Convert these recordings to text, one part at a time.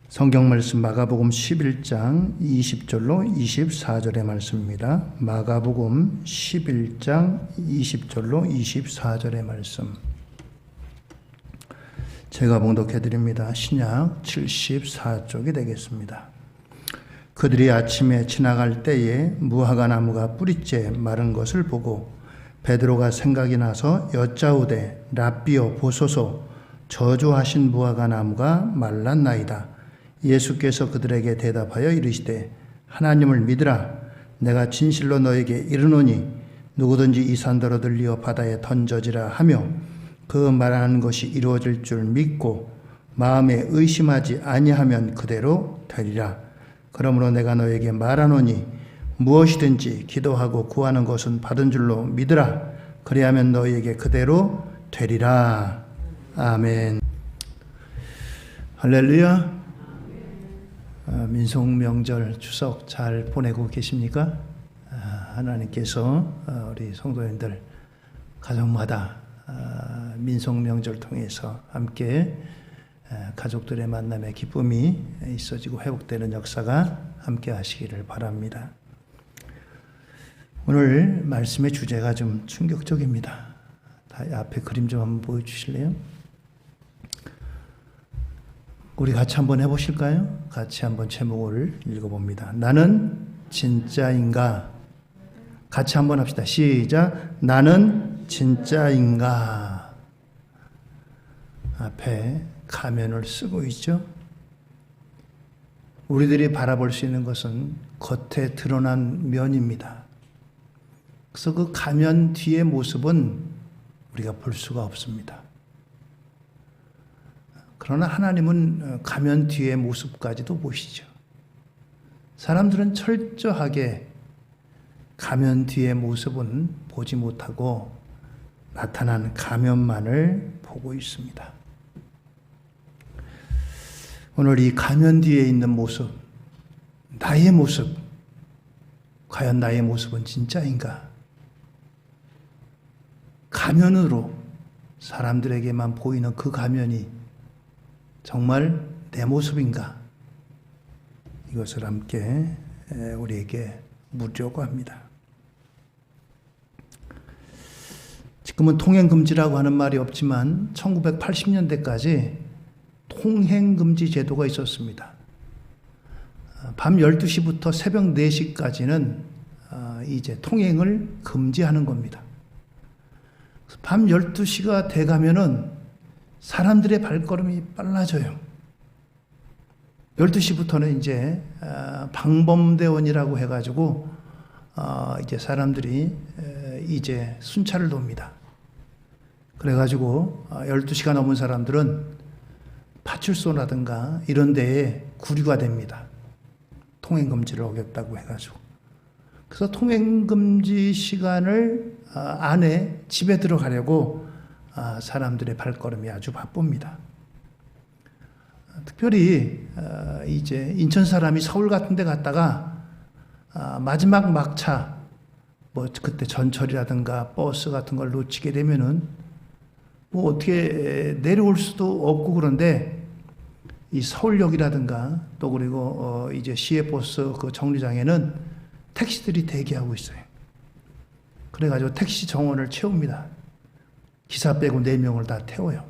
성경 말씀 마가복음 11장 20절로 24절의 말씀입니다. 마가복음 11장 20절로 24절의 말씀. 제가 봉독해 드립니다. 신약 74쪽이 되겠습니다. 그들이 아침에 지나갈 때에 무화과 나무가 뿌리째 마른 것을 보고 베드로가 생각이 나서 여짜오되 랍비여 보소서 저주하신 무화과 나무가 말랐나이다. 예수께서 그들에게 대답하여 이르시되 하나님을 믿으라. 내가 진실로 너에게 이르노니 누구든지 이 산더러 들리어 바다에 던져지라 하며 그 말하는 것이 이루어질 줄 믿고 마음에 의심하지 아니하면 그대로 되리라. 그러므로 내가 너에게 말하노니 무엇이든지 기도하고 구하는 것은 받은 줄로 믿으라. 그리하면 너희에게 그대로 되리라. 아멘. 할렐루야. 민속명절 추석 잘 보내고 계십니까? 하나님께서 우리 성도님들 가정마다 민속명절 통해서 함께 가족들의 만남의 기쁨이 있어지고 회복되는 역사가 함께 하시기를 바랍니다. 오늘 말씀의 주제가 좀 충격적입니다. 앞에 그림 좀 한번 보여주실래요? 우리 같이 한번 해보실까요? 같이 한번 제목을 읽어봅니다. 나는 진짜인가? 같이 한번 합시다. 시작. 나는 진짜인가? 앞에 가면을 쓰고 있죠. 우리들이 바라볼 수 있는 것은 겉에 드러난 면입니다. 그래서 그 가면 뒤의 모습은 우리가 볼 수가 없습니다. 그러나 하나님은 가면 뒤의 모습까지도 보시죠. 사람들은 철저하게 가면 뒤의 모습은 보지 못하고 나타난 가면만을 보고 있습니다. 오늘 이 가면 뒤에 있는 모습, 나의 모습, 과연 나의 모습은 진짜인가? 가면으로 사람들에게만 보이는 그 가면이 정말 내 모습인가? 이것을 함께 우리에게 묻려고 합니다. 지금은 통행금지라고 하는 말이 없지만 1980년대까지 통행금지 제도가 있었습니다. 밤 12시부터 새벽 4시까지는 이제 통행을 금지하는 겁니다. 밤 12시가 돼가면은 사람들의 발걸음이 빨라져요. 12시부터는 이제 방범대원이라고 해가지고 이제 사람들이 이제 순찰을 돕니다. 그래가지고 12시가 넘은 사람들은 파출소라든가 이런 데에 구류가 됩니다. 통행금지를 어겼다고 해가지고. 그래서 통행금지 시간을 안에 집에 들어가려고 사람들의 발걸음이 아주 바쁩니다. 특별히 이제 인천 사람이 서울 같은 데 갔다가 마지막 막차, 뭐 그때 전철이라든가 버스 같은 걸 놓치게 되면은 뭐 어떻게 내려올 수도 없고 그런데 이 서울역이라든가 또 그리고 이제 시외버스 그 정류장에는 택시들이 대기하고 있어요. 그래가지고 택시 정원을 채웁니다. 기사 빼고 4명을 다 태워요.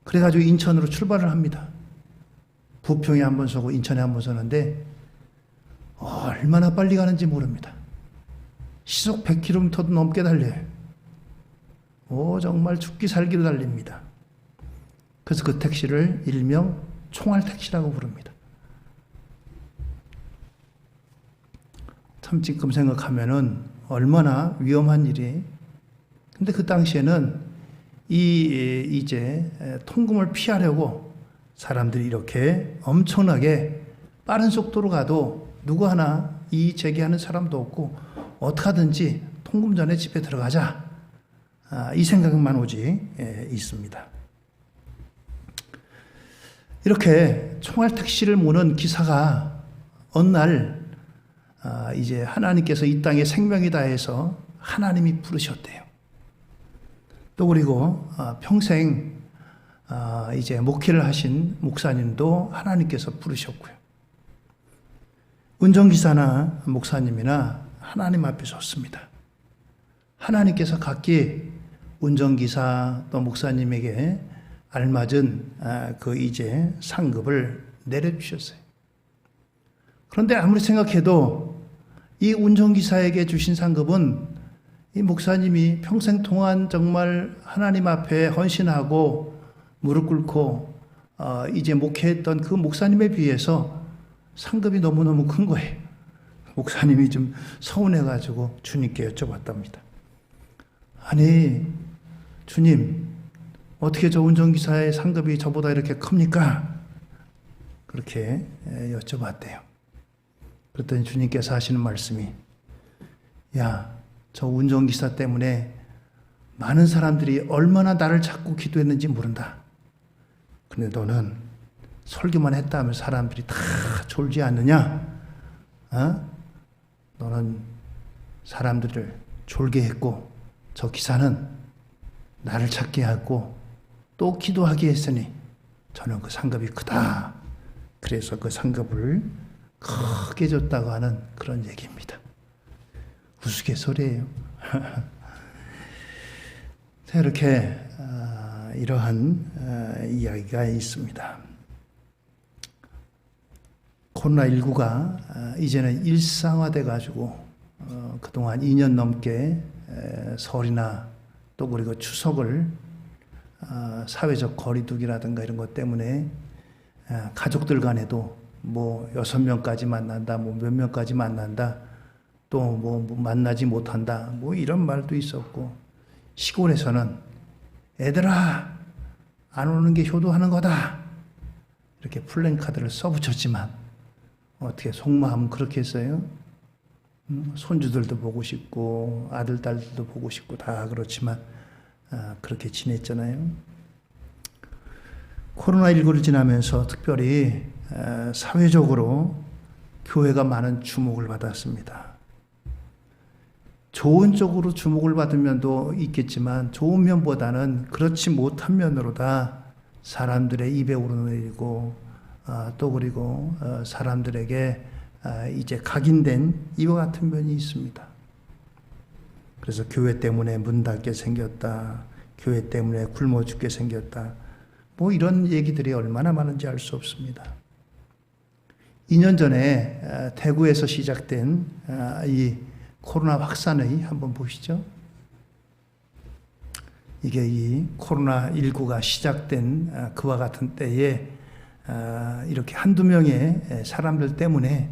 그래가지고 인천으로 출발을 합니다. 부평에 한 번 서고 인천에 한 번 서는데 얼마나 빨리 가는지 모릅니다. 시속 100km도 넘게 달려요. 정말 죽기 살기로 달립니다. 그래서 그 택시를 일명 총알택시라고 부릅니다. 참 지금 생각하면은 얼마나 위험한 일이. 근데 그 당시에는 이제 통금을 피하려고 사람들이 이렇게 엄청나게 빠른 속도로 가도 누구 하나 이의 제기하는 사람도 없고 어떻게 하든지 통금 전에 집에 들어가자. 이 생각만 오지 있습니다. 이렇게 총알 택시를 모는 기사가 어느 날 이제 하나님께서 이 땅에 생명이다 해서 하나님이 부르셨대요. 또 그리고 평생 이제 목회를 하신 목사님도 하나님께서 부르셨고요. 운전기사나 목사님이나 하나님 앞에 섰습니다. 하나님께서 각기 운전기사 또 목사님에게 알맞은 그 이제 상급을 내려주셨어요. 그런데 아무리 생각해도 이 운전기사에게 주신 상급은 이 목사님이 평생 동안 정말 하나님 앞에 헌신하고 무릎 꿇고 이제 목회했던 그 목사님에 비해서 상급이 너무너무 큰 거예요. 목사님이 좀 서운해가지고 주님께 여쭤봤답니다. 아니 주님, 어떻게 저 운전기사의 상급이 저보다 이렇게 큽니까? 그렇게 여쭤봤대요. 그랬더니 주님께서 하시는 말씀이, 야, 저 운전기사 때문에 많은 사람들이 얼마나 나를 찾고 기도했는지 모른다. 근데 너는 설교만 했다 하면 사람들이 다 졸지 않느냐? 너는 사람들을 졸게 했고 저 기사는 나를 찾게 하고 또 기도하게 했으니 저는 그 상급이 크다. 그래서 그 상급을 크게 줬다고 하는 그런 얘기입니다. 우스갯소리예요. 이렇게 이러한 이야기가 있습니다. 코로나19가 이제는 일상화돼 가지고 그동안 2년 넘게 설이나 또 그리고 추석을 사회적 거리두기라든가 이런 것 때문에 가족들 간에도 뭐 6명까지 만난다, 뭐 몇 명까지 만난다, 또 뭐 만나지 못한다, 뭐 이런 말도 있었고, 시골에서는 애들아 안 오는 게 효도하는 거다 이렇게 플랜카드를 써붙였지만 어떻게 속마음은 그렇게 했어요? 손주들도 보고 싶고 아들 딸들도 보고 싶고 다 그렇지만 그렇게 지냈잖아요. 코로나19를 지나면서 특별히 사회적으로 교회가 많은 주목을 받았습니다. 좋은 쪽으로 주목을 받은 면도 있겠지만 좋은 면보다는 그렇지 못한 면으로다 사람들의 입에 오르내리고 또 그리고 사람들에게 이제 각인된 이와 같은 면이 있습니다. 그래서 교회 때문에 문 닫게 생겼다, 교회 때문에 굶어 죽게 생겼다, 뭐 이런 얘기들이 얼마나 많은지 알 수 없습니다. 2년 전에 대구에서 시작된 이 코로나 확산의 한번 보시죠. 이게 이 코로나19가 시작된 그와 같은 때에 이렇게 한두 명의 사람들 때문에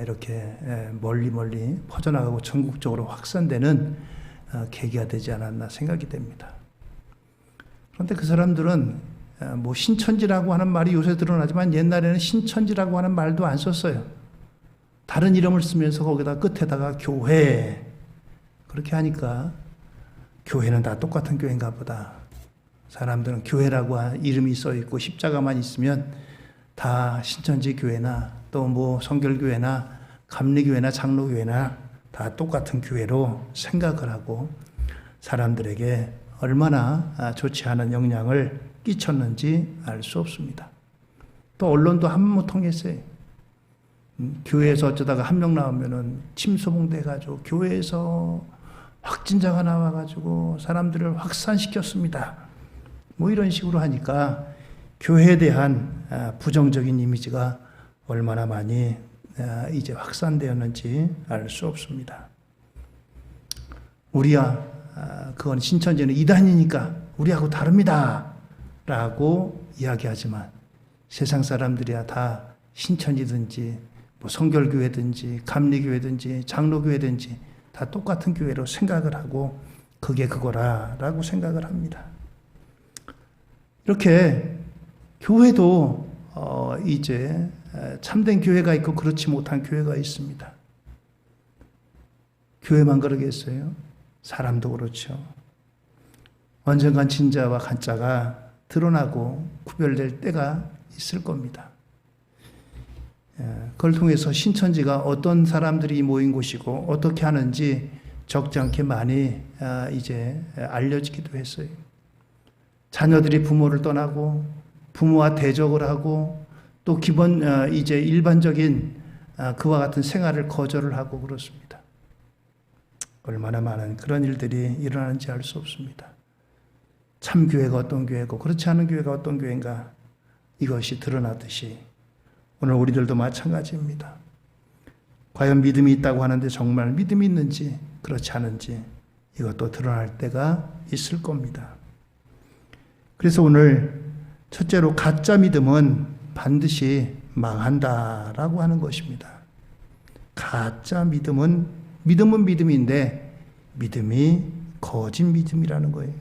이렇게 멀리 퍼져나가고 전국적으로 확산되는 계기가 되지 않았나 생각이 됩니다. 그런데 그 사람들은 뭐 신천지라고 하는 말이 요새 드러나지만 옛날에는 신천지라고 하는 말도 안 썼어요. 다른 이름을 쓰면서 거기다 끝에다가 교회 그렇게 하니까 교회는 다 똑같은 교회인가 보다. 사람들은 교회라고 이름이 써 있고 십자가만 있으면 다 신천지 교회나 또 뭐 성결교회나 감리교회나 장로교회나 다 똑같은 교회로 생각을 하고 사람들에게 얼마나 좋지 않은 영향을 끼쳤는지 알 수 없습니다. 또 언론도 한무통했어요. 교회에서 어쩌다가 한 명 나오면은 침소봉돼가지고 교회에서 확진자가 나와가지고 사람들을 확산시켰습니다. 뭐 이런 식으로 하니까 교회에 대한 부정적인 이미지가 얼마나 많이 이제 확산되었는지 알 수 없습니다. 우리야 그건 신천지는 이단이니까 우리하고 다릅니다 라고 이야기하지만 세상 사람들이야 다 신천지든지 뭐 성결교회든지 감리교회든지 장로교회든지 다 똑같은 교회로 생각을 하고 그게 그거라라고 생각을 합니다. 이렇게 교회도 이제 참된 교회가 있고 그렇지 못한 교회가 있습니다. 교회만 그러겠어요? 사람도 그렇죠. 언젠간 진짜와 가짜가 드러나고 구별될 때가 있을 겁니다. 그걸 통해서 신천지가 어떤 사람들이 모인 곳이고 어떻게 하는지 적지 않게 많이 이제 알려지기도 했어요. 자녀들이 부모를 떠나고 부모와 대적을 하고 또 이제 일반적인 그와 같은 생활을 거절을 하고 그렇습니다. 얼마나 많은 그런 일들이 일어나는지 알 수 없습니다. 참 교회가 어떤 교회고 그렇지 않은 교회가 어떤 교회인가 이것이 드러나듯이 오늘 우리들도 마찬가지입니다. 과연 믿음이 있다고 하는데 정말 믿음이 있는지 그렇지 않은지 이것도 드러날 때가 있을 겁니다. 그래서 오늘 첫째로 가짜 믿음은 반드시 망한다라고 하는 것입니다. 가짜 믿음은 믿음인데 믿음이 거짓 믿음이라는 거예요.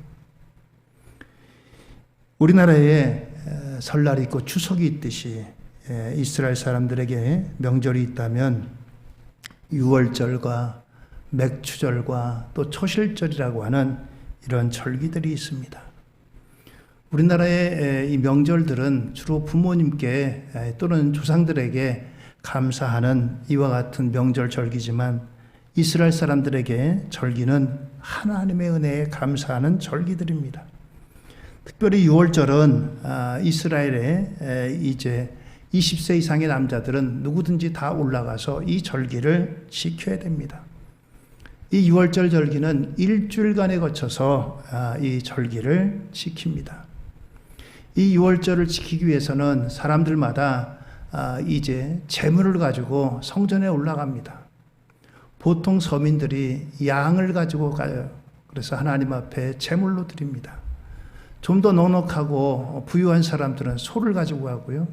우리나라에 설날이 있고 추석이 있듯이 이스라엘 사람들에게 명절이 있다면 유월절과 맥추절과 또 초실절이라고 하는 이런 절기들이 있습니다. 우리나라의 이 명절들은 주로 부모님께 또는 조상들에게 감사하는 이와 같은 명절 절기지만 이스라엘 사람들에게 절기는 하나님의 은혜에 감사하는 절기들입니다. 특별히 유월절은 이스라엘에 이제 20세 이상의 남자들은 누구든지 다 올라가서 이 절기를 지켜야 됩니다. 이 유월절 절기는 일주일간에 거쳐서 이 절기를 지킵니다. 이 유월절을 지키기 위해서는 사람들마다 이제 제물을 가지고 성전에 올라갑니다. 보통 서민들이 양을 가지고 가요. 그래서 하나님 앞에 제물로 드립니다. 좀 더 넉넉하고 부유한 사람들은 소를 가지고 가고요.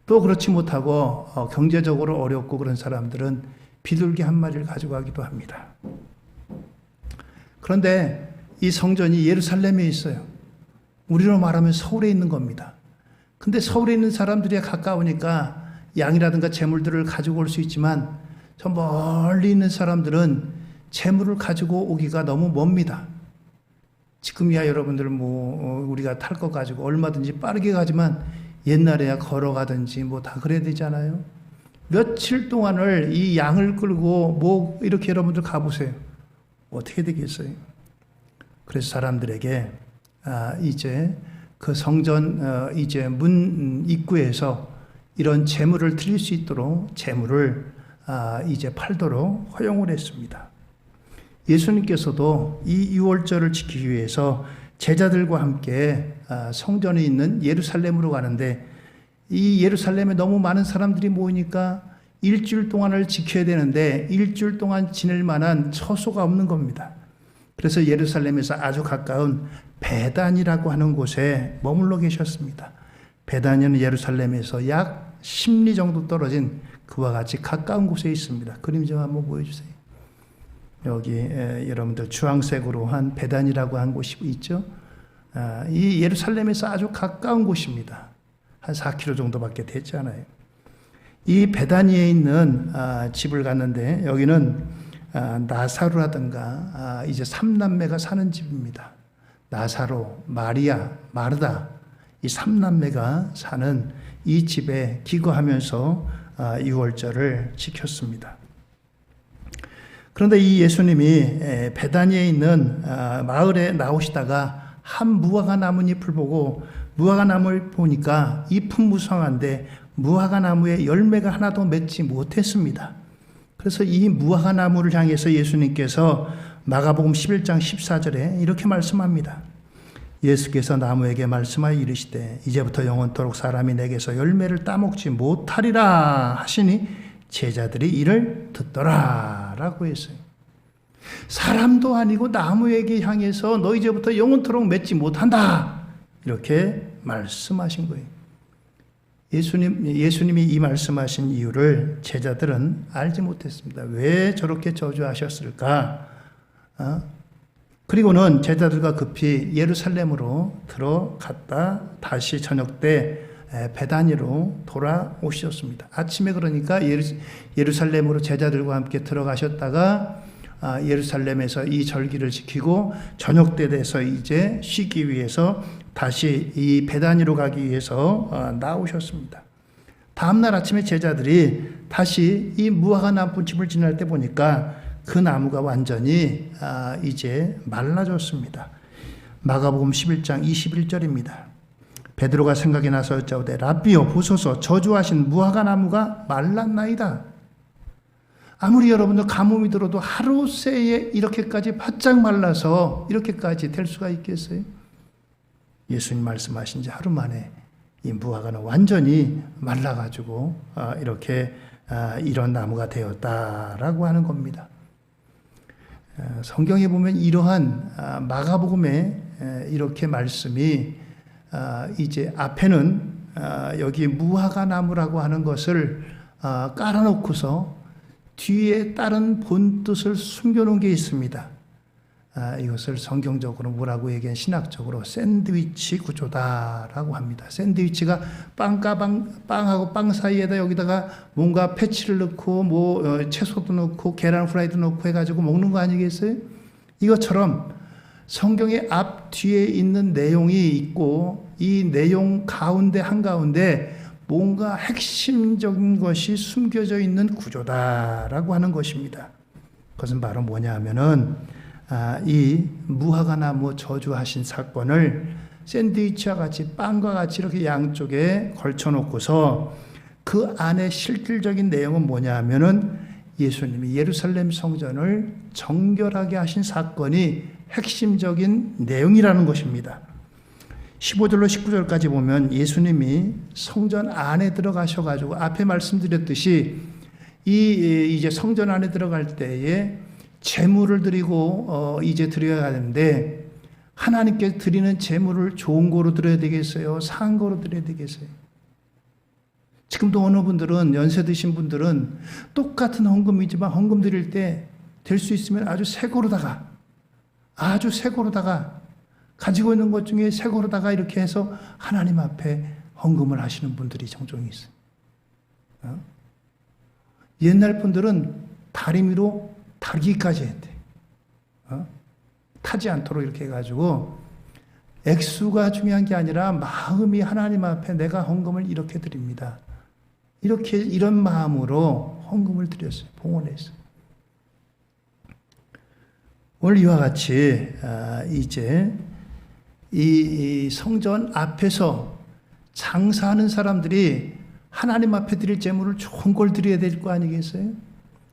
또 그렇지 못하고 경제적으로 어렵고 그런 사람들은 비둘기 한 마리를 가지고 가기도 합니다. 그런데 이 성전이 예루살렘에 있어요. 우리로 말하면 서울에 있는 겁니다. 근데 서울에 있는 사람들이 가까우니까 양이라든가 재물들을 가지고 올 수 있지만 저 멀리 있는 사람들은 재물을 가지고 오기가 너무 멉니다. 지금이야 여러분들 우리가 탈 거 가지고 얼마든지 빠르게 가지만 옛날에야 걸어가든지 다 그래야 되잖아요. 며칠 동안을 이 양을 끌고 이렇게 여러분들 가보세요. 어떻게 되겠어요? 그래서 사람들에게 이제 그 성전 이제 문 입구에서 이런 제물을 드릴 수 있도록 제물을 이제 팔도록 허용을 했습니다. 예수님께서도 이 유월절을 지키기 위해서 제자들과 함께 성전에 있는 예루살렘으로 가는데 이 예루살렘에 너무 많은 사람들이 모이니까 일주일 동안을 지켜야 되는데 일주일 동안 지낼 만한 처소가 없는 겁니다. 그래서 예루살렘에서 아주 가까운 베단이라고 하는 곳에 머물러 계셨습니다. 베단이는 예루살렘에서 약 10리 정도 떨어진 그와 같이 가까운 곳에 있습니다. 그림 좀 한번 보여주세요. 여기 여러분들 주황색으로 한 베단이라고 한 곳이 있죠. 이 예루살렘에서 아주 가까운 곳입니다. 한 4km 정도밖에 되지 않아요. 이 베다니에 있는 집을 갔는데 여기는 나사로라든가 이제 3남매가 사는 집입니다. 나사로, 마리아, 마르다 이 3남매가 사는 이 집에 기거하면서 유월절을 지켰습니다. 그런데 이 예수님이 베다니에 있는 마을에 나오시다가 한 무화과 나뭇잎을 보고 무화과 나무를 보니까 잎은 무성한데 무화과 나무에 열매가 하나도 맺지 못했습니다. 그래서 이 무화과 나무를 향해서 예수님께서 마가복음 11장 14절에 이렇게 말씀합니다. 예수께서 나무에게 말씀하여 이르시되 이제부터 영원토록 사람이 내게서 열매를 따먹지 못하리라 하시니 제자들이 이를 듣더라 라고 했어요. 사람도 아니고 나무에게 향해서 너 이제부터 영원토록 맺지 못한다 이렇게 말씀하신 거예요. 예수님이 이 말씀하신 이유를 제자들은 알지 못했습니다. 왜 저렇게 저주하셨을까? 그리고는 제자들과 급히 예루살렘으로 들어갔다 다시 저녁 때 베다니로 돌아오셨습니다. 아침에 그러니까 예루살렘으로 제자들과 함께 들어가셨다가 예루살렘에서 이 절기를 지키고 저녁 때 돼서 이제 쉬기 위해서 다시 이 베다니로 가기 위해서 나오셨습니다. 다음날 아침에 제자들이 다시 이 무화과 나무집을 지날 때 보니까 그 나무가 완전히 이제 말라졌습니다. 마가복음 11장 21절입니다. 베드로가 생각이 나서 여짜오되 랍비여 보소서 저주하신 무화과 나무가 말랐나이다. 아무리 여러분들 가뭄이 들어도 하루 새에 이렇게까지 바짝 말라서 이렇게까지 될 수가 있겠어요? 예수님 말씀하신 지 하루 만에 이 무화과는 완전히 말라가지고 이렇게 이런 나무가 되었다라고 하는 겁니다. 성경에 보면 이러한 마가복음에 이렇게 말씀이 이제 앞에는 여기 무화과 나무라고 하는 것을 깔아놓고서 뒤에 다른 본 뜻을 숨겨놓은 게 있습니다. 이것을 성경적으로 뭐라고 얘기한 신학적으로 샌드위치 구조다라고 합니다. 샌드위치가 빵하고 빵 사이에다 여기다가 뭔가 패치를 넣고 뭐 채소도 넣고 계란 후라이도 넣고 해가지고 먹는 거 아니겠어요? 이것처럼 성경의 앞 뒤에 있는 내용이 있고 이 내용 가운데 한가운데 뭔가 핵심적인 것이 숨겨져 있는 구조다라고 하는 것입니다. 그것은 바로 뭐냐 하면은 이 무화과 나무 저주하신 사건을 샌드위치와 같이 빵과 같이 이렇게 양쪽에 걸쳐놓고서 그 안에 실질적인 내용은 뭐냐 하면은 예수님이 예루살렘 성전을 정결하게 하신 사건이 핵심적인 내용이라는 것입니다. 15절로 19절까지 보면 예수님이 성전 안에 들어가셔가지고 앞에 말씀드렸듯이 이제 성전 안에 들어갈 때에 제물을 드리고 이제 드려야 하는데 하나님께 드리는 제물을 좋은 거로 드려야 되겠어요? 상한 거로 드려야 되겠어요? 지금도 어느 분들은 연세 드신 분들은 똑같은 헌금이지만 헌금 드릴 때 될 수 있으면 아주 새 거로다가 가지고 있는 것 중에 새 거로다가 이렇게 해서 하나님 앞에 헌금을 하시는 분들이 종종 있어요. 옛날 분들은 다리미로 달기까지 했대. 타지 않도록 이렇게 해가지고 액수가 중요한 게 아니라 마음이 하나님 앞에 내가 헌금을 이렇게 드립니다. 이런 마음으로 헌금을 드렸어요. 봉헌했어요. 오늘 이와 같이 이제 이 성전 앞에서 장사하는 사람들이 하나님 앞에 드릴 제물을 좋은 걸 드려야 될 거 아니겠어요?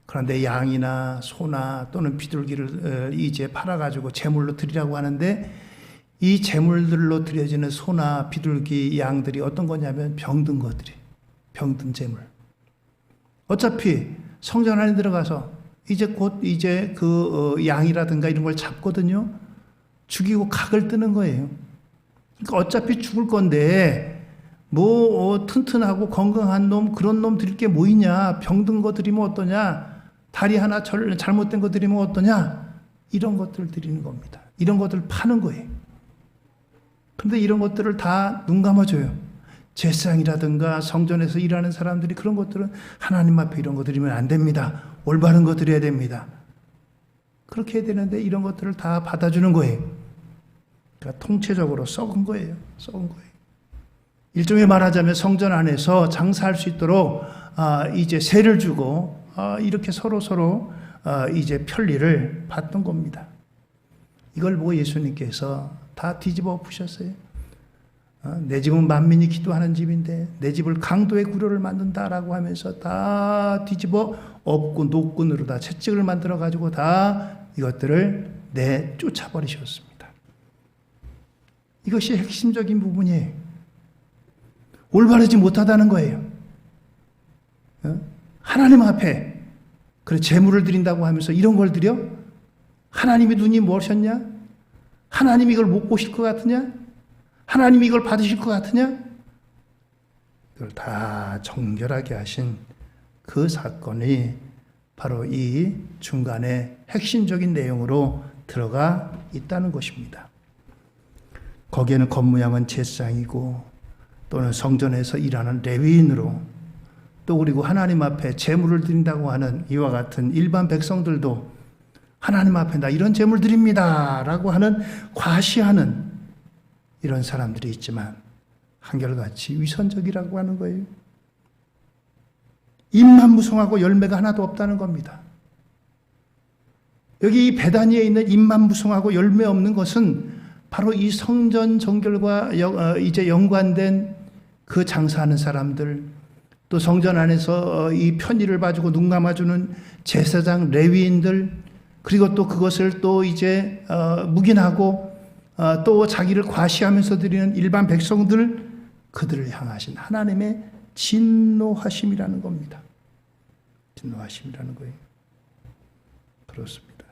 그런데 양이나 소나 또는 비둘기를 이제 팔아가지고 제물로 드리라고 하는데 이 제물들로 드려지는 소나 비둘기, 양들이 어떤 거냐면 병든 것들이, 병든 제물. 어차피 성전 안에 들어가서 이제 그 양이라든가 이런 걸 잡거든요. 죽이고 각을 뜨는 거예요. 그러니까 어차피 죽을 건데 뭐 튼튼하고 건강한 놈 그런 놈 드릴 게 뭐 있냐? 병든 거 드리면 어떠냐? 다리 하나 잘못된 거 드리면 어떠냐? 이런 것들을 드리는 겁니다. 이런 것들을 파는 거예요. 그런데 이런 것들을 다 눈 감아줘요. 제사장이라든가 성전에서 일하는 사람들이 그런 것들은 하나님 앞에 이런 거 드리면 안 됩니다. 올바른 거 드려야 됩니다. 그렇게 해야 되는데 이런 것들을 다 받아주는 거예요. 그러니까 통째적으로 썩은 거예요. 일종의 말하자면 성전 안에서 장사할 수 있도록 이제 세를 주고 이렇게 서로 이제 편리를 받던 겁니다. 이걸 보고 예수님께서 다 뒤집어 엎으셨어요. 내 집은 만민이 기도하는 집인데 내 집을 강도의 구려를 만든다라고 하면서 다 뒤집어 엎고 노끈으로 다 채찍을 만들어 가지고 다 이것들을 내쫓아버리셨습니다. 이것이 핵심적인 부분이에요. 올바르지 못하다는 거예요. 하나님 앞에 그래 제물을 드린다고 하면서 이런 걸 드려? 하나님이 눈이 무엇이었냐? 하나님이 이걸 못 보실 것 같으냐? 하나님이 이걸 받으실 것 같으냐? 이걸 다 정결하게 하신 그 사건이 바로 이 중간에 핵심적인 내용으로 들어가 있다는 것입니다. 거기에는 겉모양은 제사장이고 또는 성전에서 일하는 레위인으로 또 그리고 하나님 앞에 제물을 드린다고 하는 이와 같은 일반 백성들도 하나님 앞에 나 이런 제물 드립니다 라고 하는 과시하는 이런 사람들이 있지만 한결같이 위선적이라고 하는 거예요. 잎만 무성하고 열매가 하나도 없다는 겁니다. 여기 이 베다니에 있는 잎만 무성하고 열매 없는 것은 바로 이 성전 정결과 이제 연관된 그 장사하는 사람들, 또 성전 안에서 이 편의를 봐주고 눈 감아주는 제사장 레위인들, 그리고 또 그것을 또 이제 묵인하고 또 자기를 과시하면서 드리는 일반 백성들, 그들을 향하신 하나님의 진노하심이라는 겁니다. 진노하심이라는 거예요. 그렇습니다.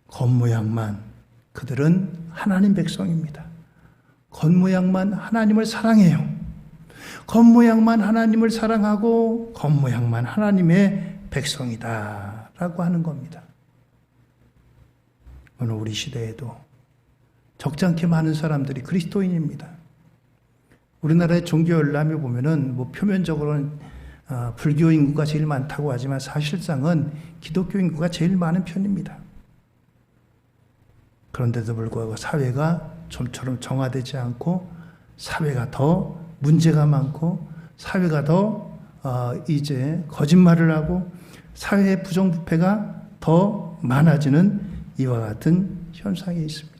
겉모양만, 그들은 하나님 백성입니다. 겉모양만 하나님을 사랑해요. 겉모양만 하나님을 사랑하고 겉모양만 하나님의 백성이다 라고 하는 겁니다. 오늘 우리 시대에도 적잖게 많은 사람들이 그리스도인입니다. 우리나라의 종교 열람에 보면은 뭐 표면적으로는 불교 인구가 제일 많다고 하지만 사실상은 기독교 인구가 제일 많은 편입니다. 그런데도 불구하고 사회가 좀처럼 정화되지 않고, 사회가 더 문제가 많고, 사회가 더 이제 거짓말을 하고, 사회의 부정부패가 더 많아지는 이와 같은 현상이 있습니다.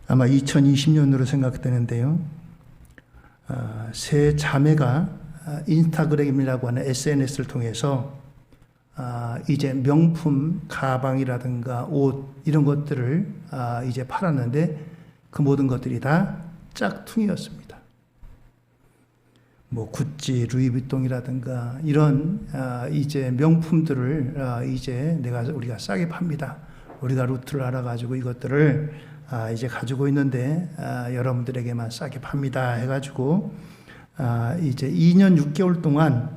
아마 2020년으로 생각되는데요. 세 자매가 인스타그램이라고 하는 SNS를 통해서 이제 명품 가방이라든가 옷 이런 것들을 이제 팔았는데, 그 모든 것들이 다 짝퉁이었습니다. 뭐 구찌, 루이비통이라든가 이런 이제 명품들을 이제 우리가 싸게 팝니다. 우리가 루트를 알아가지고 이것들을 이제 가지고 있는데 여러분들에게만 싸게 팝니다 해가지고 이제 2년 6개월 동안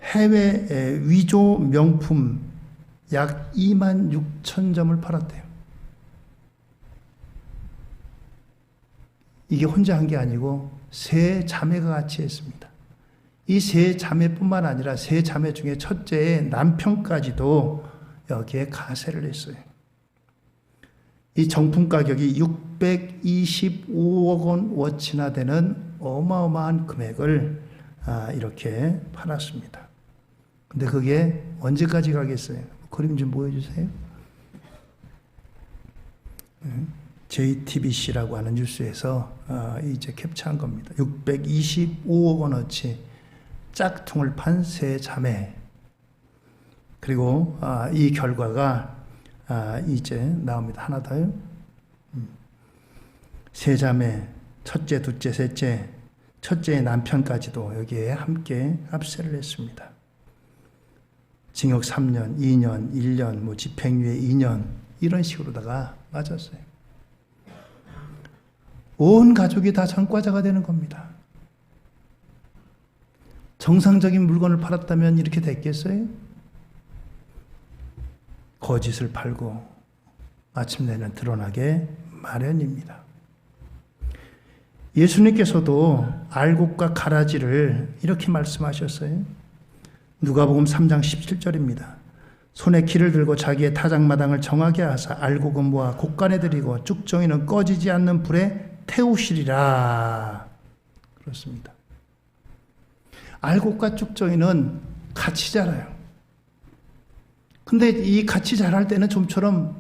해외 위조 명품 약 26,000점을 팔았대요. 이게 혼자 한 게 아니고 세 자매가 같이 했습니다. 이 세 자매뿐만 아니라 세 자매 중에 첫째의 남편까지도 여기에 가세를 했어요. 이 정품 가격이 625억 원 워치나 되는 어마어마한 금액을 이렇게 팔았습니다. 근데 그게 언제까지 가겠어요? 그림 좀 보여주세요. JTBC라고 하는 뉴스에서 이제 캡처한 겁니다. 625억 원어치 짝퉁을 판 세 자매. 그리고 이 결과가 이제 나옵니다. 하나 더요. 세 자매, 첫째, 둘째, 셋째, 첫째의 남편까지도 여기에 함께 합세를 했습니다. 징역 3년, 2년, 1년, 뭐 집행유예 2년 이런 식으로다가 맞았어요. 온 가족이 다 전과자가 되는 겁니다. 정상적인 물건을 팔았다면 이렇게 됐겠어요? 거짓을 팔고 마침내는 드러나게 마련입니다. 예수님께서도 알곡과 가라지를 이렇게 말씀하셨어요. 누가복음 3장 17절입니다. 손에 키를 들고 자기의 타작마당을 정하게 하사 알곡은 모아 곡간에 들이고 쭉정이는 꺼지지 않는 불에 태우시리라. 그렇습니다. 알곡과 쭉정이는 같이 자라요. 근데 이 같이 자랄 때는 좀처럼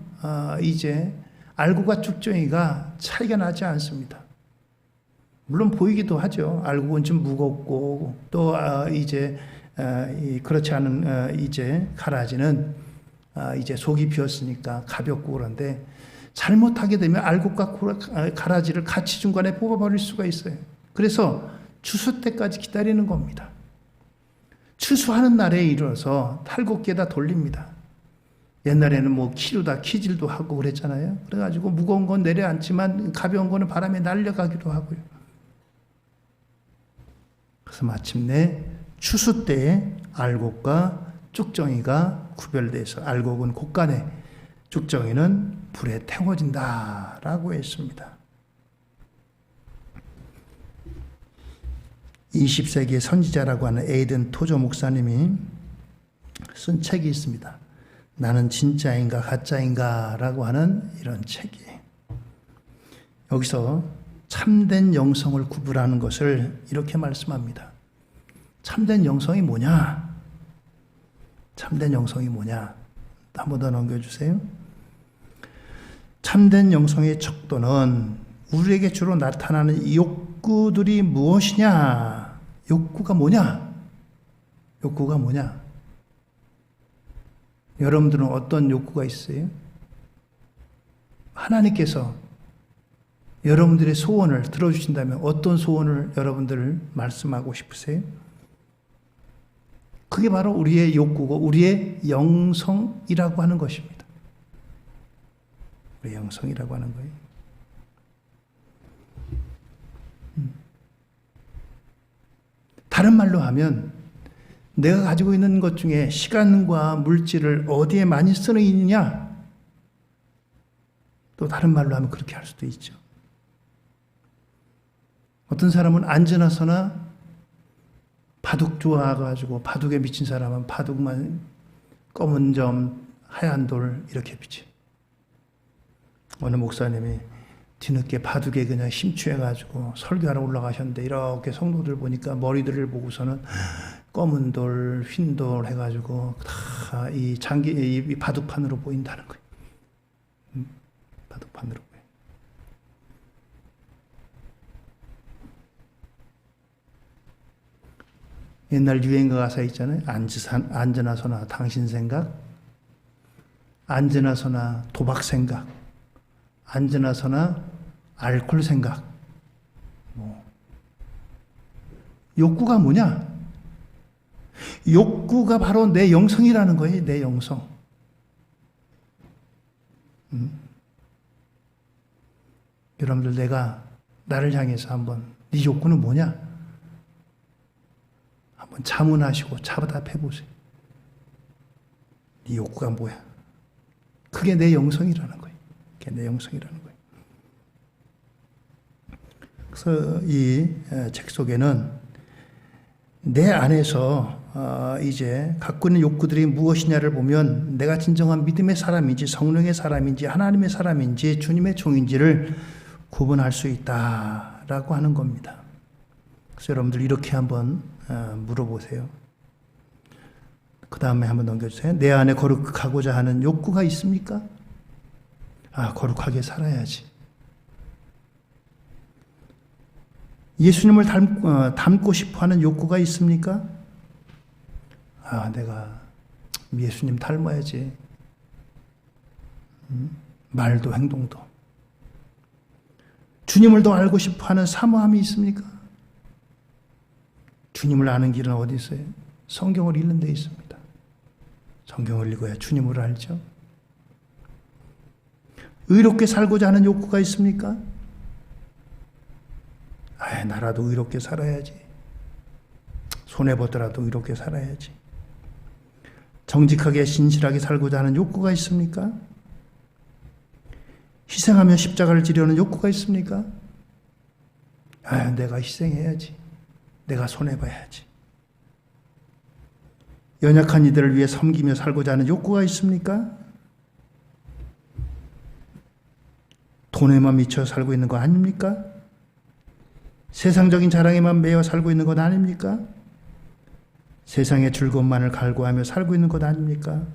이제 알곡과 쭉정이가 차이가 나지 않습니다. 물론 보이기도 하죠. 알곡은 좀 무겁고 또 이제 그렇지 않은 이제 가라지는 이제 속이 비었으니까 가볍고 그런데 잘못하게 되면 알곡과 가라지를 같이 중간에 뽑아버릴 수가 있어요. 그래서 추수 때까지 기다리는 겁니다. 추수하는 날에 이르러서 탈곡기에다 돌립니다. 옛날에는 뭐 키로다 키질도 하고 그랬잖아요. 그래가지고 무거운 건 내려앉지만 가벼운 거는 바람에 날려가기도 하고요. 그래서 마침내 추수 때에 알곡과 쭉정이가 구별돼서 알곡은 곡간에, 쭉정이는 불에 태워진다라고 했습니다. 20세기의 선지자라고 하는 에이든 토저 목사님이 쓴 책이 있습니다. 나는 진짜인가 가짜인가 라고 하는 이런 책이. 여기서 참된 영성을 구분하는 것을 이렇게 말씀합니다. 참된 영성이 뭐냐? 참된 영성이 뭐냐? 한 번 더 넘겨주세요. 참된 영성의 척도는 우리에게 주로 나타나는 이 욕구들이 무엇이냐? 욕구가 뭐냐? 욕구가 뭐냐? 여러분들은 어떤 욕구가 있어요? 하나님께서 여러분들의 소원을 들어주신다면 어떤 소원을 여러분들 말씀하고 싶으세요? 그게 바로 우리의 욕구고 우리의 영성이라고 하는 것입니다. 우리의 영성이라고 하는 거예요. 다른 말로 하면 내가 가지고 있는 것 중에 시간과 물질을 어디에 많이 쓰느냐? 또 다른 말로 하면 그렇게 할 수도 있죠. 어떤 사람은 앉으나서나 바둑 좋아해가지고 바둑에 미친 사람은 바둑만 검은 점, 하얀 돌 이렇게 비치. 어느 목사님이 뒤늦게 바둑에 그냥 심취해가지고 설교하러 올라가셨는데 이렇게 성도들 보니까 머리들을 보고서는 검은 돌, 흰 돌 해가지고 다 이 이 바둑판으로 보인다는 거예요. 바둑판으로 보여. 옛날 유행가 가사 있잖아요. 앉으나서나 당신 생각, 앉으나서나 도박 생각, 앉으나서나 알코올 생각. 욕구가 뭐냐? 욕구가 바로 내 영성이라는 거예요. 내 영성. 여러분들 내가 나를 향해서 한번 네 욕구는 뭐냐? 한번 자문하시고 자답해 보세요. 네 욕구가 뭐야? 그게 내 영성이라는 거예요. 그게 내 영성이라는 거예요. 그래서 이 책 속에는 내 안에서 이제 갖고 있는 욕구들이 무엇이냐를 보면 내가 진정한 믿음의 사람인지 성령의 사람인지 하나님의 사람인지 주님의 종인지를 구분할 수 있다라고 하는 겁니다. 그래서 여러분들 이렇게 한번 물어보세요. 그 다음에 한번 넘겨주세요. 내 안에 거룩하고자 하는 욕구가 있습니까? 거룩하게 살아야지. 예수님을 닮고 싶어하는 욕구가 있습니까? 내가 예수님 닮아야지. 말도 행동도. 주님을 더 알고 싶어하는 사모함이 있습니까? 주님을 아는 길은 어디 있어요? 성경을 읽는 데 있습니다. 성경을 읽어야 주님을 알죠. 의롭게 살고자 하는 욕구가 있습니까? 나라도 의롭게 살아야지. 손해보더라도 의롭게 살아야지. 정직하게 신실하게 살고자 하는 욕구가 있습니까? 희생하며 십자가를 지려는 욕구가 있습니까? 내가 희생해야지. 내가 손해봐야지. 연약한 이들을 위해 섬기며 살고자 하는 욕구가 있습니까? 돈에만 미쳐 살고 있는 거 아닙니까? 세상적인 자랑에만 매여 살고 있는 것 아닙니까? 세상의 즐거움만을 갈구하며 살고 있는 것 아닙니까?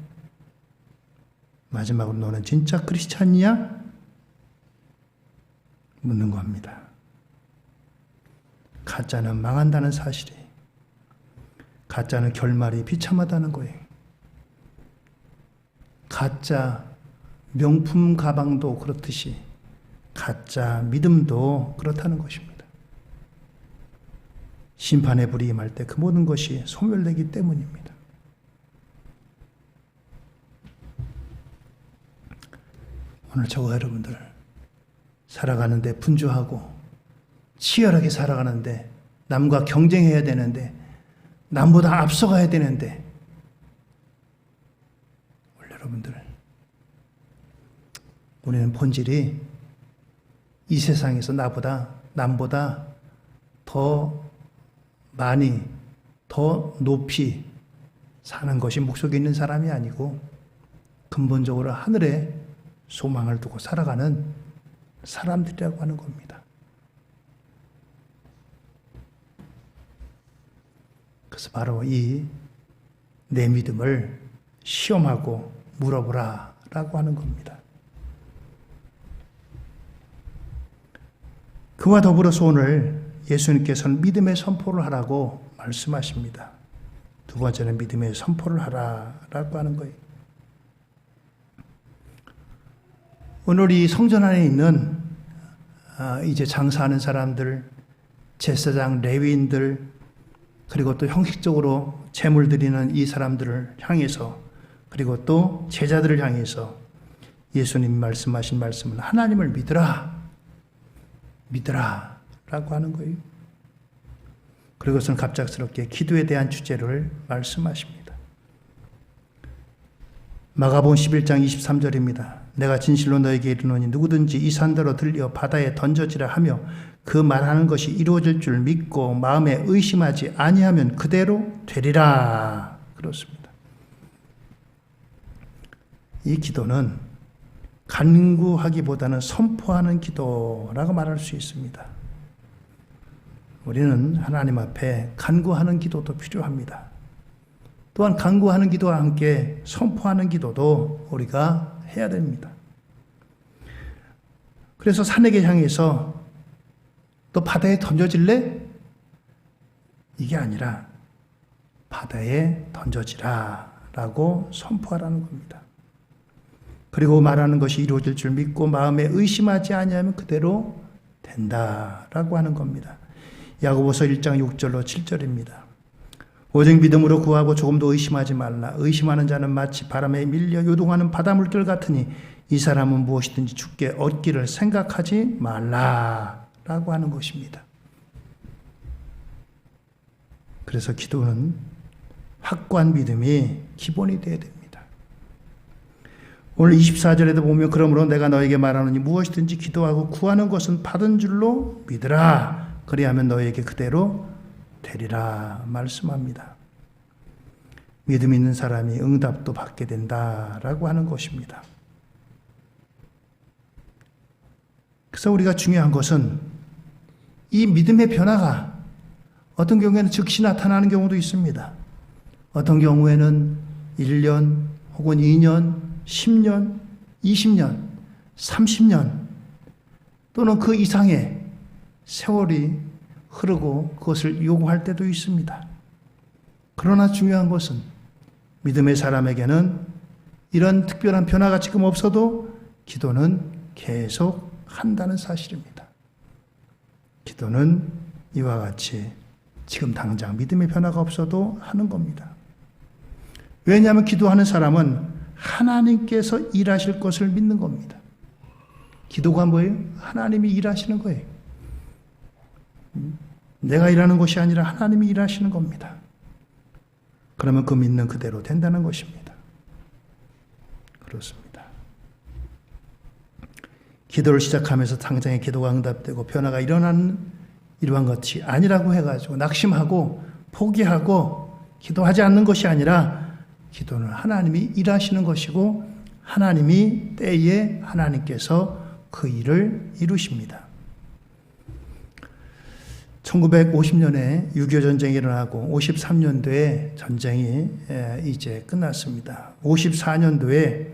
마지막으로 너는 진짜 크리스찬이야? 묻는 겁니다. 가짜는 망한다는 사실이, 가짜는 결말이 비참하다는 거예요. 가짜 명품 가방도 그렇듯이 가짜 믿음도 그렇다는 것입니다. 심판의 불이 임할 때 그 모든 것이 소멸되기 때문입니다. 오늘 저와 여러분들 살아가는데 분주하고 치열하게 살아가는데 남과 경쟁해야 되는데 남보다 앞서가야 되는데 오늘 여러분들 우리는 본질이 이 세상에서 남보다 더 많이 더 높이 사는 것이 목적이 있는 사람이 아니고 근본적으로 하늘에 소망을 두고 살아가는 사람들이라고 하는 겁니다. 그래서 바로 이 내 믿음을 시험하고 물어보라 라고 하는 겁니다. 그와 더불어서 오늘 예수님께서는 믿음의 선포를 하라고 말씀하십니다. 두 번째는 믿음의 선포를 하라라고 하는 거예요. 오늘 이 성전 안에 있는 이제 장사하는 사람들, 제사장, 레위인들, 그리고 또 형식적으로 제물 드리는 이 사람들을 향해서, 그리고 또 제자들을 향해서 예수님이 말씀하신 말씀은 하나님을 믿으라 라고 하는 거예요. 그리고선 갑작스럽게 기도에 대한 주제를 말씀하십니다. 마가복음 11장 23절입니다. 내가 진실로 너에게 이르노니 누구든지 이 산더러 들려 바다에 던져지라 하며 그 말하는 것이 이루어질 줄 믿고 마음에 의심하지 아니하면 그대로 되리라. 그렇습니다. 이 기도는 간구하기보다는 선포하는 기도라고 말할 수 있습니다. 우리는 하나님 앞에 간구하는 기도도 필요합니다. 또한 간구하는 기도와 함께 선포하는 기도도 우리가 해야 됩니다. 그래서 산에게 향해서 또 바다에 던져질래? 이게 아니라 바다에 던져지라 라고 선포하라는 겁니다. 그리고 말하는 것이 이루어질 줄 믿고 마음에 의심하지 아니하면 그대로 된다라고 하는 겁니다. 야고보서 1장 6절로 7절입니다. 오직 믿음으로 구하고 조금도 의심하지 말라. 의심하는 자는 마치 바람에 밀려 요동하는 바닷물들 같으니 이 사람은 무엇이든지 주께 얻기를 생각하지 말라라고 하는 것입니다. 그래서 기도는 확고한 믿음이 기본이 되어야 됩니다. 오늘 24절에도 보면 그러므로 내가 너에게 말하노니 무엇이든지 기도하고 구하는 것은 받은 줄로 믿으라. 그리하면 너에게 그대로 되리라 말씀합니다. 믿음 있는 사람이 응답도 받게 된다라고 하는 것입니다. 그래서 우리가 중요한 것은 이 믿음의 변화가 어떤 경우에는 즉시 나타나는 경우도 있습니다. 어떤 경우에는 1년 혹은 2년 10년, 20년, 30년 또는 그 이상의 세월이 흐르고 그것을 요구할 때도 있습니다. 그러나 중요한 것은 믿음의 사람에게는 이런 특별한 변화가 지금 없어도 기도는 계속 한다는 사실입니다. 기도는 이와 같이 지금 당장 믿음의 변화가 없어도 하는 겁니다. 왜냐하면 기도하는 사람은 하나님께서 일하실 것을 믿는 겁니다. 기도가 뭐예요? 하나님이 일하시는 거예요. 내가 일하는 것이 아니라 하나님이 일하시는 겁니다. 그러면 그 믿는 그대로 된다는 것입니다. 그렇습니다. 기도를 시작하면서 당장에 기도가 응답되고 변화가 일어나는 이러한 것이 아니라고 해가지고 낙심하고 포기하고 기도하지 않는 것이 아니라 기도는 하나님이 일하시는 것이고 하나님이 때에 하나님께서 그 일을 이루십니다. 1950년에 6.25 전쟁이 일어나고 53년도에 전쟁이 이제 끝났습니다. 54년도에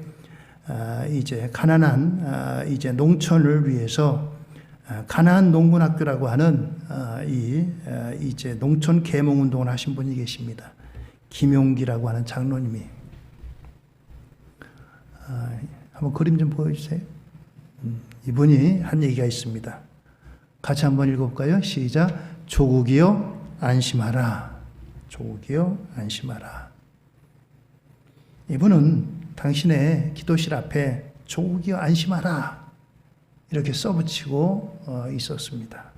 이제 가난한 이제 농촌을 위해서 가나안 농군학교라고 하는 이제 농촌 계몽 운동을 하신 분이 계십니다. 김용기라고 하는 장로님이 한번 그림 좀 보여주세요. 이분이 한 얘기가 있습니다. 같이 한번 읽어볼까요? 시작. 조국이여 안심하라. 조국이여 안심하라. 이분은 당신의 기도실 앞에 조국이여 안심하라 이렇게 써붙이고 있었습니다.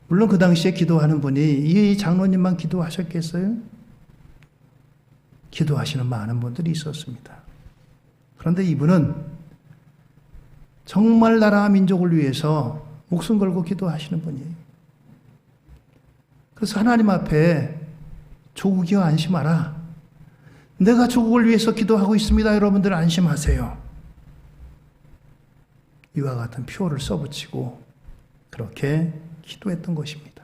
물론 그 당시에 기도하는 분이 이 장로님만 기도하셨겠어요? 기도하시는 많은 분들이 있었습니다. 그런데 이분은 정말 나라와 민족을 위해서 목숨 걸고 기도하시는 분이에요. 그래서 하나님 앞에 조국이여 안심하라. 내가 조국을 위해서 기도하고 있습니다. 여러분들 안심하세요. 이와 같은 표를 써붙이고 그렇게 기도했던 것입니다.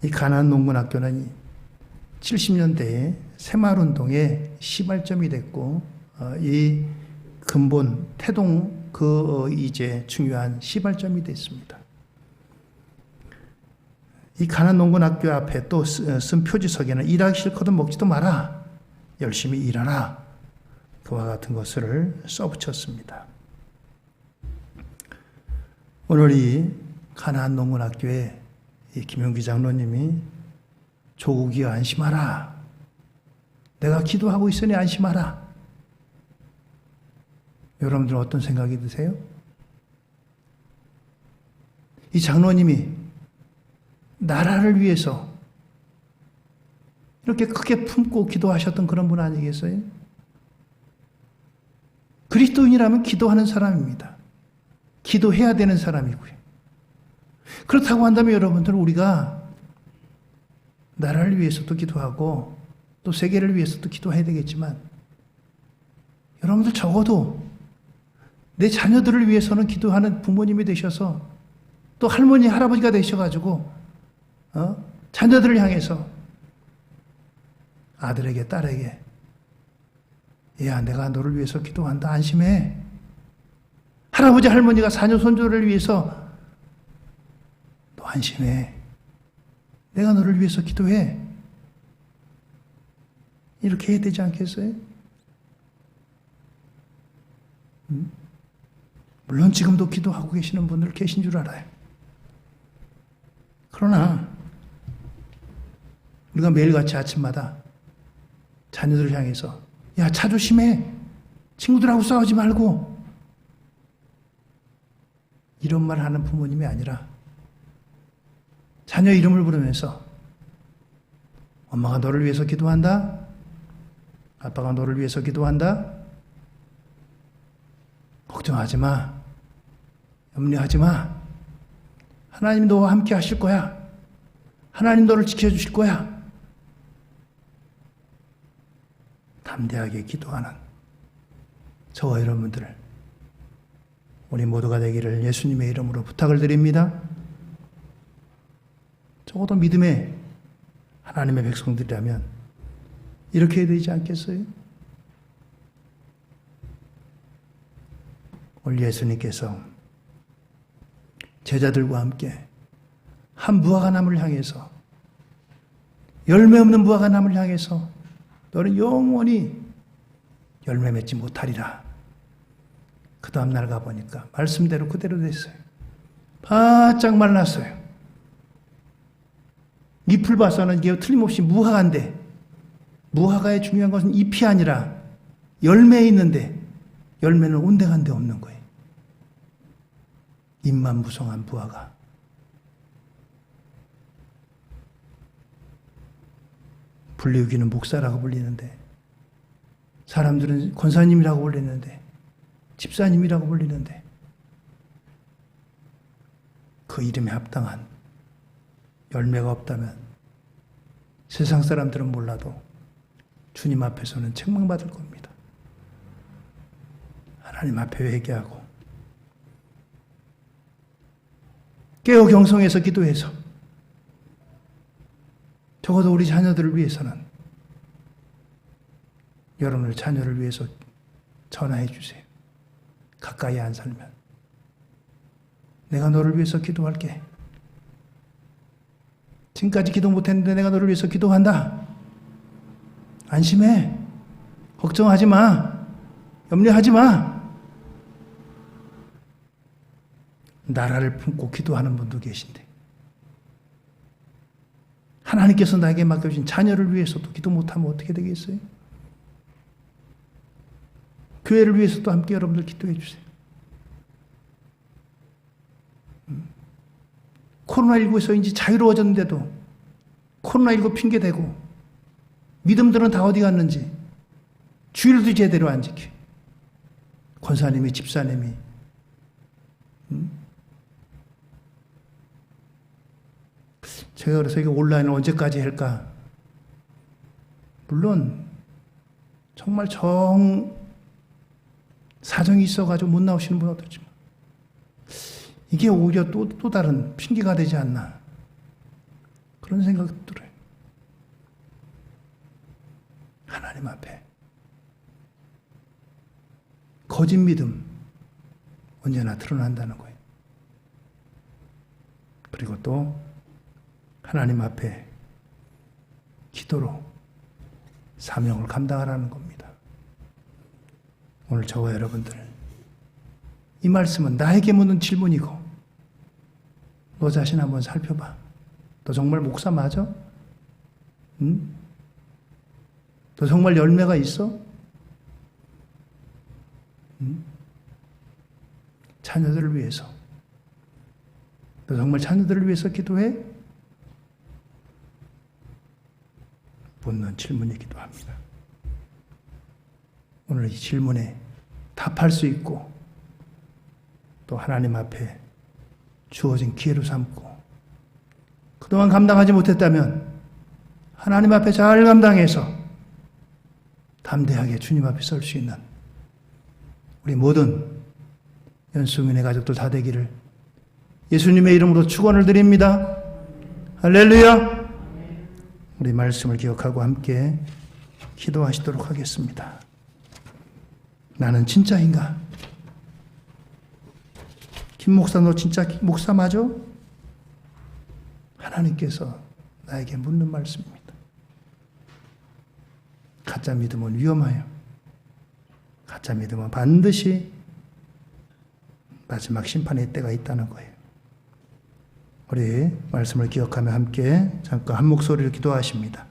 이 가나안 농군학교는 70년대에 새마을운동의 시발점이 됐고 이 근본 태동 이제 중요한 시발점이 됐습니다. 이 가난농군학교 앞에 또 쓴 표지석에는 일하기 싫거든 먹지도 마라. 열심히 일하라. 그와 같은 것을 써붙였습니다. 오늘 이 가난농군학교에 이 김용기 장로님이 조국이여 안심하라. 내가 기도하고 있으니 안심하라. 여러분들은 어떤 생각이 드세요? 이 장로님이 나라를 위해서 이렇게 크게 품고 기도하셨던 그런 분 아니겠어요? 그리스도인이라면 기도하는 사람입니다. 기도해야 되는 사람이고요. 그렇다고 한다면 여러분들 우리가 나라를 위해서도 기도하고 또 세계를 위해서도 기도해야 되겠지만 여러분들 적어도 내 자녀들을 위해서는 기도하는 부모님이 되셔서 또 할머니, 할아버지가 되셔가지고 자녀들을 향해서 아들에게, 딸에게 야, 내가 너를 위해서 기도한다. 안심해. 할아버지, 할머니가 자녀, 손주를 위해서 너 안심해. 내가 너를 위해서 기도해. 이렇게 해야 되지 않겠어요? 물론 지금도 기도하고 계시는 분들 계신 줄 알아요. 그러나 우리가 매일같이 아침마다 자녀들을 향해서 야, 차 조심해. 친구들하고 싸우지 말고. 이런 말 하는 부모님이 아니라 자녀 이름을 부르면서 엄마가 너를 위해서 기도한다. 아빠가 너를 위해서 기도한다. 걱정하지 마. 염려하지 마. 하나님 너와 함께 하실 거야. 하나님 너를 지켜주실 거야. 담대하게 기도하는 저와 여러분들 우리 모두가 되기를 예수님의 이름으로 부탁을 드립니다. 적어도 믿음의 하나님의 백성들이라면 이렇게 해야 되지 않겠어요? 오늘 예수님께서 제자들과 함께 한 무화과나무를 향해서 열매 없는 무화과나무를 향해서 너는 영원히 열매 맺지 못하리라. 그 다음 날 가보니까 말씀대로 그대로 됐어요. 바짝 말랐어요. 잎을 봐서는 이게 틀림없이 무화과인데 무화과의 중요한 것은 잎이 아니라 열매에 있는데 열매는 온데간데 없는 거예요. 잎만 무성한 무화과. 불리우기는 목사라고 불리는데 사람들은 권사님이라고 불리는데 집사님이라고 불리는데 그 이름에 합당한 열매가 없다면 세상 사람들은 몰라도 주님 앞에서는 책망받을 겁니다. 하나님 앞에 회개하고 깨어 경성해서 기도해서 적어도 우리 자녀들을 위해서는 여러분의 자녀를 위해서 전화해 주세요. 가까이 안 살면 내가 너를 위해서 기도할게. 지금까지 기도 못했는데 내가 너를 위해서 기도한다. 안심해. 걱정하지 마. 염려하지 마. 나라를 품고 기도하는 분도 계신데 하나님께서 나에게 맡겨주신 자녀를 위해서도 기도 못하면 어떻게 되겠어요? 교회를 위해서도 함께 여러분들 기도해 주세요. 코로나19에서 이제 자유로워졌는데도 코로나19 핑계대고 믿음들은 다 어디 갔는지 주일도 제대로 안 지켜. 권사님이 집사님이 제가 그래서 이거 온라인을 언제까지 할까? 물론 정말 사정이 있어가지고 못 나오시는 분은 어떨지만 이게 오히려 또 다른 핑계가 되지 않나 그런 생각이 들어요. 하나님 앞에 거짓 믿음 언제나 드러난다는 거예요. 그리고 또 하나님 앞에 기도로 사명을 감당하라는 겁니다. 오늘 저와 여러분들, 이 말씀은 나에게 묻는 질문이고, 너 자신 한번 살펴봐. 너 정말 목사 맞아? 응? 너 정말 열매가 있어? 응? 자녀들을 위해서. 너 정말 자녀들을 위해서 기도해? 묻는 질문이기도 합니다. 오늘 이 질문에 답할 수 있고 또 하나님 앞에 주어진 기회로 삼고 그동안 감당하지 못했다면 하나님 앞에 잘 감당해서 담대하게 주님 앞에 설 수 있는 우리 모든 연수민의 가족들 다 되기를 예수님의 이름으로 축원을 드립니다. 할렐루야. 우리 말씀을 기억하고 함께 기도하시도록 하겠습니다. 나는 진짜인가? 김 목사, 너 진짜 목사 맞아? 하나님께서 나에게 묻는 말씀입니다. 가짜 믿음은 위험해요. 가짜 믿음은 반드시 마지막 심판의 때가 있다는 거예요. 우리 말씀을 기억하며 함께 잠깐 한 목소리로 기도하십니다.